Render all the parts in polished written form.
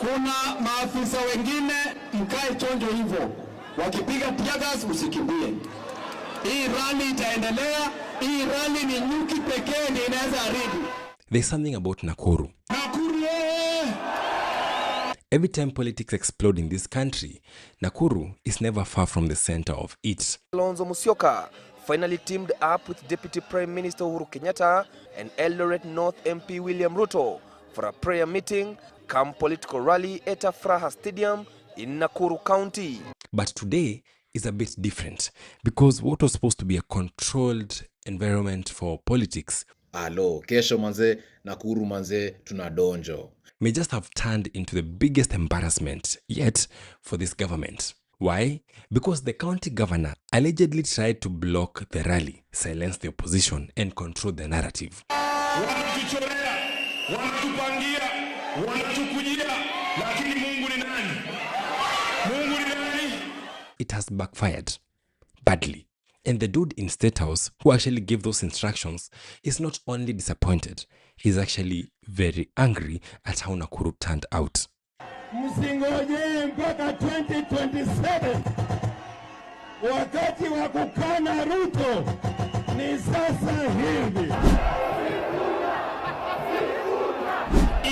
Kuna maafisa wengine mkae chonjo hivyo. Wakipiga tiagas usikimbie. Hii rally itaendelea. Hii rally ni nyuki pekee ndio inaweza haribu. There's something about Nakuru. Nakuru! Every time politics explode in this country, Nakuru is never far from the center of it. Kalonzo Musyoka finally teamed up with Deputy Prime Minister Uhuru Kenyatta and Eldoret North MP William Ruto for a prayer meeting come political rally at Afraha Stadium in Nakuru County. But today is a bit different because what was supposed to be a controlled environment for politics kesho manze Nakuru manze tunadonjo may just have turned into the biggest embarrassment yet for this government. Why? Because the county governor allegedly tried to block the rally, silence the opposition, and control the narrative. It has backfired badly. And the dude in State House who actually gave those instructions is not only disappointed, he's actually very angry at how Nakuru turned out. Msingoje mpaka 2027. Wakati wa kukana Ruto ni sasa hivi.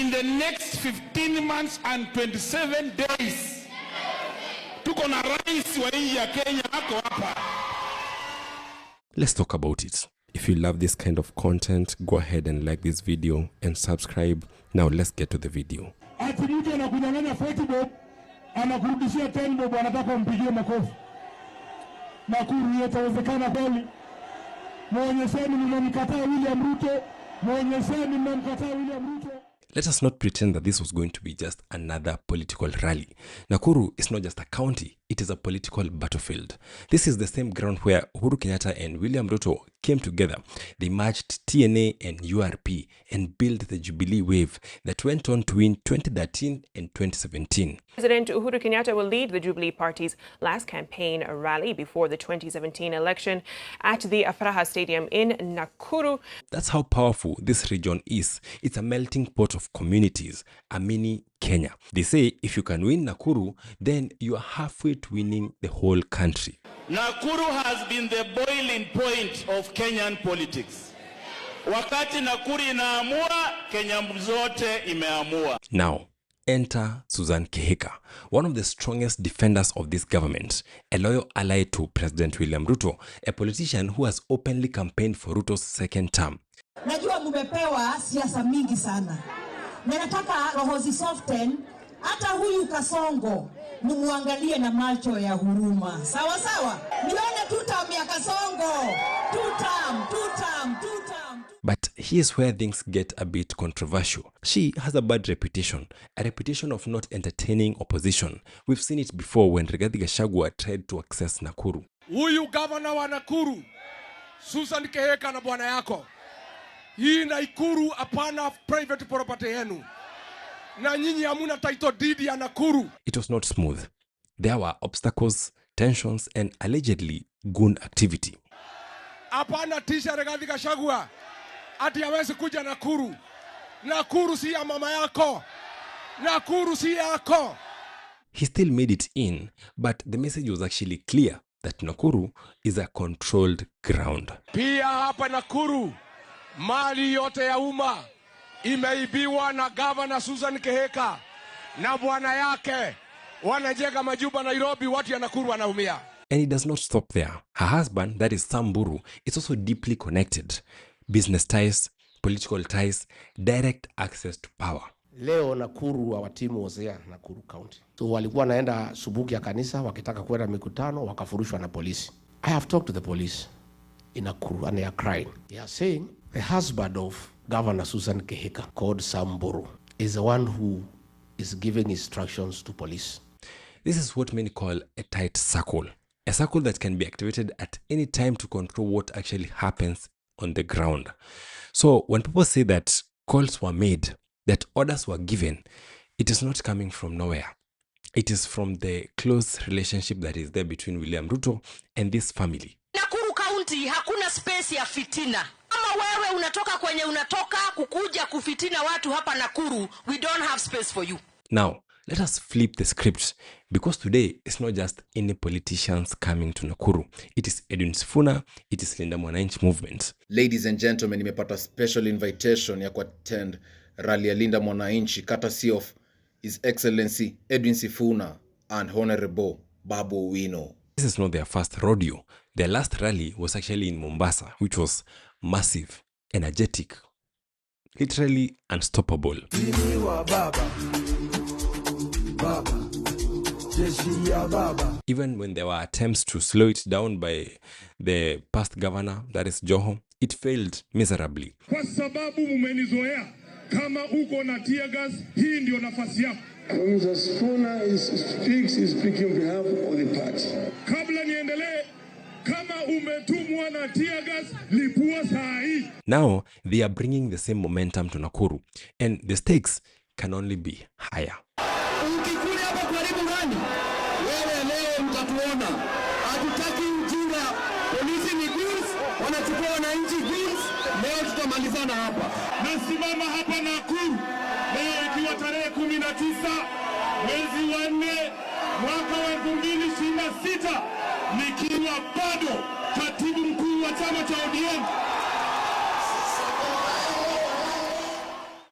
In the next 15 months and 27 days, tuko na rais wa nchi ya Kenya hako hapa. Let's talk about it. If you love this kind of content, go ahead and like this video and subscribe. Now let's get to the video. Ati mtu anakunyang'anya 40 bob, anakurudishia 10 bob, anataka mpigie makofi. Nakuru yatawezekana kweli? Muonyesheni mmemkataa William Ruto, muonyesheni mmemkataa William Ruto. Let us not pretend that this was going to be just another political rally. Nakuru is not just a county, it is a political battlefield. This is the same ground where Uhuru Kenyatta and William Ruto came together. They merged TNA and URP and built the Jubilee wave that went on to win 2013 and 2017. President Uhuru Kenyatta will lead the Jubilee Party's last campaign rally before the 2017 election at the Afraha Stadium in Nakuru. That's how powerful this region is. It's a melting pot of communities, a mini Kenya. They say if you can win Nakuru, then you are halfway to winning the whole country. Nakuru has been the boiling point of Kenyan politics. Wakati Nakuru inaamua, Kenya zote imeamua. Now, enter Susan Kihika, one of the strongest defenders of this government, a loyal ally to President William Ruto, a politician who has openly campaigned for Ruto's second term. Najua mumepewa siasa mingi sana. Na nataka roho zisoften, hata huyu Kasongo mumuangalie na macho ya huruma. Sawa sawa? Nione tutam ya Kasongo. Tutam. But here's where things get a bit controversial. She has a bad reputation, a reputation of not entertaining opposition. We've seen it before when Rigathi Gachagua tried to access Nakuru. Huyu governor wa Nakuru, Susan Kihika na bwana yako. Hii Nakuru hapana private property yenu. Na nyinyi hamuna title deed ya Nakuru. It was not smooth. There were obstacles, tensions, and allegedly goon activity. Hapana tisha Rigathi Gachagua. Ati hawezi kuja Nakuru. Nakuru si ya mama yako. Nakuru si yako. He still made it in, but the message was actually clear that Nakuru is a controlled ground. Pia hapa Nakuru, mali yote ya umma imeibiwa na Governor Susan Kihika na bwana yake. Wanajenga majumba Nairobi, watu ya Nakuru wanaumia. And it does not stop there. Her husband, that is Samburu, is also deeply connected. Business ties, political ties, direct access to power. Leo Nakuru hawatimu ozea Nakuru County. So walikuwa naenda subuki ya kanisa wakitaka kwenda mikutano wakafurushwa na polisi. I have talked to the police in Nakuru and they are crying. They are saying the husband of Governor Susan Kihika, called Samburu, is the one who is giving instructions to police. This is what many call a tight circle. A circle that can be activated at any time to control what actually happens on the ground. So when people say that calls were made, that orders were given, it is not coming from nowhere. It is from the close relationship that is there between William Ruto and this family. Nakuru County hakuna space ya fitina. Kama wewe unatoka kwenye unatoka kukuja kufitina watu hapa Nakuru, we don't have space for you. Now, let us flip the script, because today it's not just any politicians coming to Nakuru. It is Edwin Sifuna, it is Linda Mwananchi movement. Ladies and gentlemen, nimepata special invitation ya kuattend rally ya Linda Mwananchi courtesy of His Excellency Edwin Sifuna and Honorable Babu Wino. This is not their first rodeo. Their last rally was actually in Mombasa, which was massive, energetic, literally unstoppable. Even when there were attempts to slow it down by the past governor, that is Joho, it failed miserably. Kwa sababu mumenizoea kama uko na tear gas, hii ndio nafasi yako. Mr. Sifuna is speaking on behalf of the party. Kabla niendelee, kama umetumwa na tear gas, lipua saa hii. Now they are bringing the same momentum to Nakuru, and the stakes can only be higher. Ukikuja hapa karibu gani? Wewe leo mtatuona. Hatutaki ujinga. Polisi ni goons, wanachukua wananchi goons. Leo tutamalizana hapa. Nasimama hapa Nakuru. Leo ikiwa tarehe 19 mwezi wa 4 mwaka wa 2026, nikiwa bado katibu mkuu wa chama cha ODM.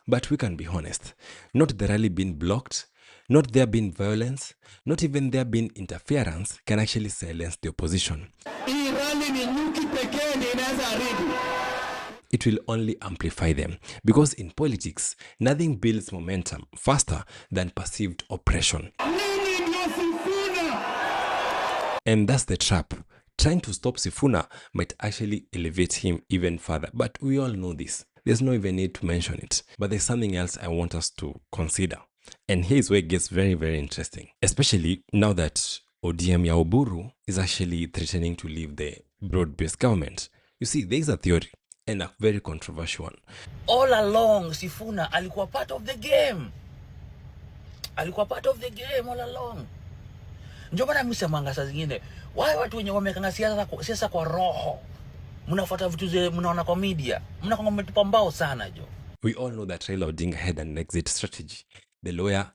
But we can be honest, not the rally being blocked, not there being violence, not even there being interference can actually silence the opposition. It will only amplify them, because in politics, nothing builds momentum faster than perceived oppression. And that's the trap. Trying to stop Sifuna might actually elevate him even further, but we all know this. There's no even need to mention it. But there's something else I want us to consider. And here's where it gets very, very interesting. Especially now that ODM ya Oburu is actually threatening to leave the broad-based government. You see, there's a theory, and a very controversial one. All along, Sifuna alikuwa part of the game. Alikuwa part of the game all along. Ndio maana msemanga saa zingine, why watu wenye wamekanga siasa kwa roho? Mnafuata vitu zile mnaona kwa media. Mnakonga mmetupa mbao sana jo. We all know that Raila Odinga had an exit strategy. The lawyer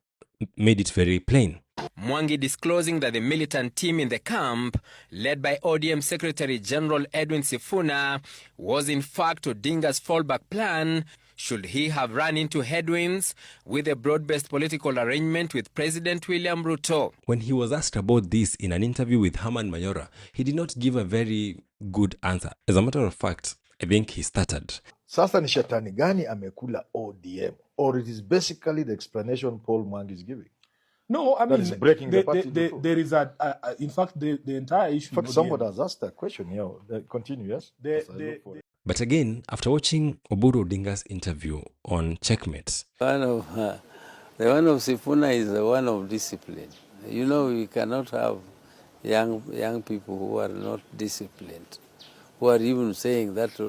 made it very plain. Mwangi disclosing that the militant team in the camp, led by ODM Secretary General Edwin Sifuna, was in fact Odinga's fallback plan should he have run into headwinds with a broad-based political arrangement with President William Ruto. When he was asked about this in an interview with Herman Mayora, he did not give a very good answer. As a matter of fact, I think he stuttered. Sasa ni shetani gani amekula ODM? Or it is basically the explanation Paul Mwangi is giving? No, I mean, is breaking the party there is in fact, the entire issue. In fact, somebody has asked that question. Continue, yes? But again, after watching Oburu Odinga's interview on Checkmate, the one of Sifuna is the one of discipline. You know, we cannot have young people who are not disciplined, who are even saying that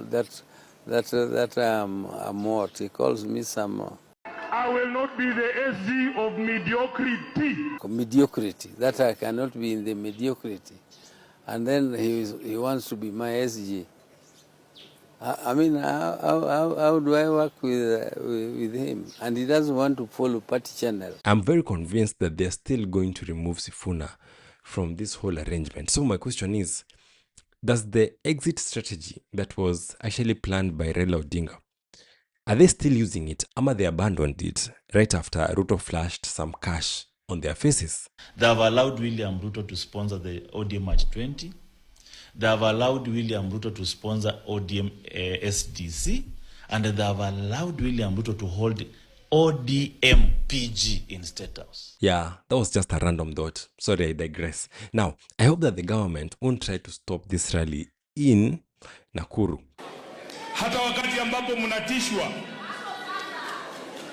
I'm what he calls me some. I will not be the SG of mediocrity. Mediocrity. That I cannot be in the mediocrity, and then he wants to be my SG. I mean, how do I work with him? And he doesn't want to follow party channel. I'm very convinced that they're still going to remove Sifuna from this whole arrangement. So my question is, does the exit strategy that was actually planned by Raila Odinga, are they still using it? Or they abandoned it right after Ruto flashed some cash on their faces? They have allowed William Ruto to sponsor the ODM March 20. They have allowed William Ruto to sponsor ODM SDC. And they have allowed William Ruto to hold ODM PG in State House. Yeah, that was just a random thought. Sorry, I digress. Now, I hope that the government won't try to stop this rally in Nakuru. Hata wakati ambapo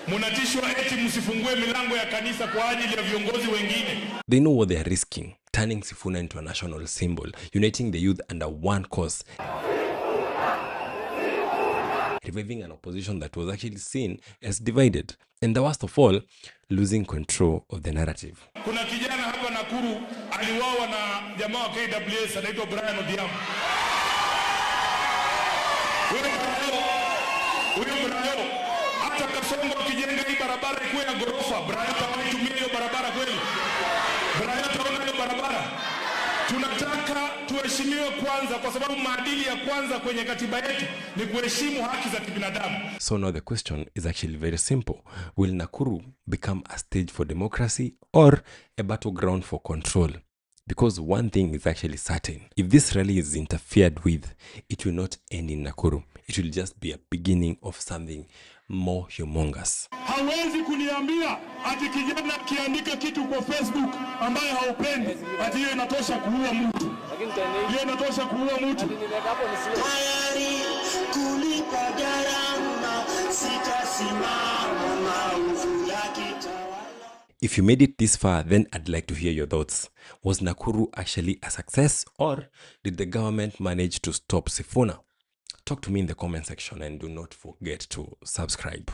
mnatishwa eti msifungue milango ya kanisa kwa ajili ya viongozi wengine. They know what they are risking, turning Sifuna into a national symbol, uniting the youth under one cause, reviving an opposition that was actually seen as divided, and the worst of all, losing control of the narrative. Kuna kijana hapa Nakuru aliuawa na jamaa wa KWS anaitwa Brian Odhiambo. Huyo Brian hata Kasongo kijenga hii barabara ikuwe ya gorofa, Brian atatumia hiyo barabara Tunataka tuheshimiwe kwanza kwa sababu maadili ya kwanza kwenye katiba yetu ni kuheshimu haki za kibinadamu. So now the question is actually very simple. Will Nakuru become a stage for democracy or a battleground for control? Because one thing is actually certain. If this rally is interfered with, it will not end in Nakuru. It will just be a beginning of something more humongous. Hawezi kuniambia ati kijana kiandika kitu kwa Facebook ambaye haupendi ati hiyo inatosha kuua mtu. Hiyo inatosha kuua mtu. Tayari kulipa gharama, sitasimama maovu ya kitawala. If you made it this far, then I'd like to hear your thoughts. Was Nakuru actually a success, or did the government manage to stop Sifuna? Talk to me in the comment section and do not forget to subscribe.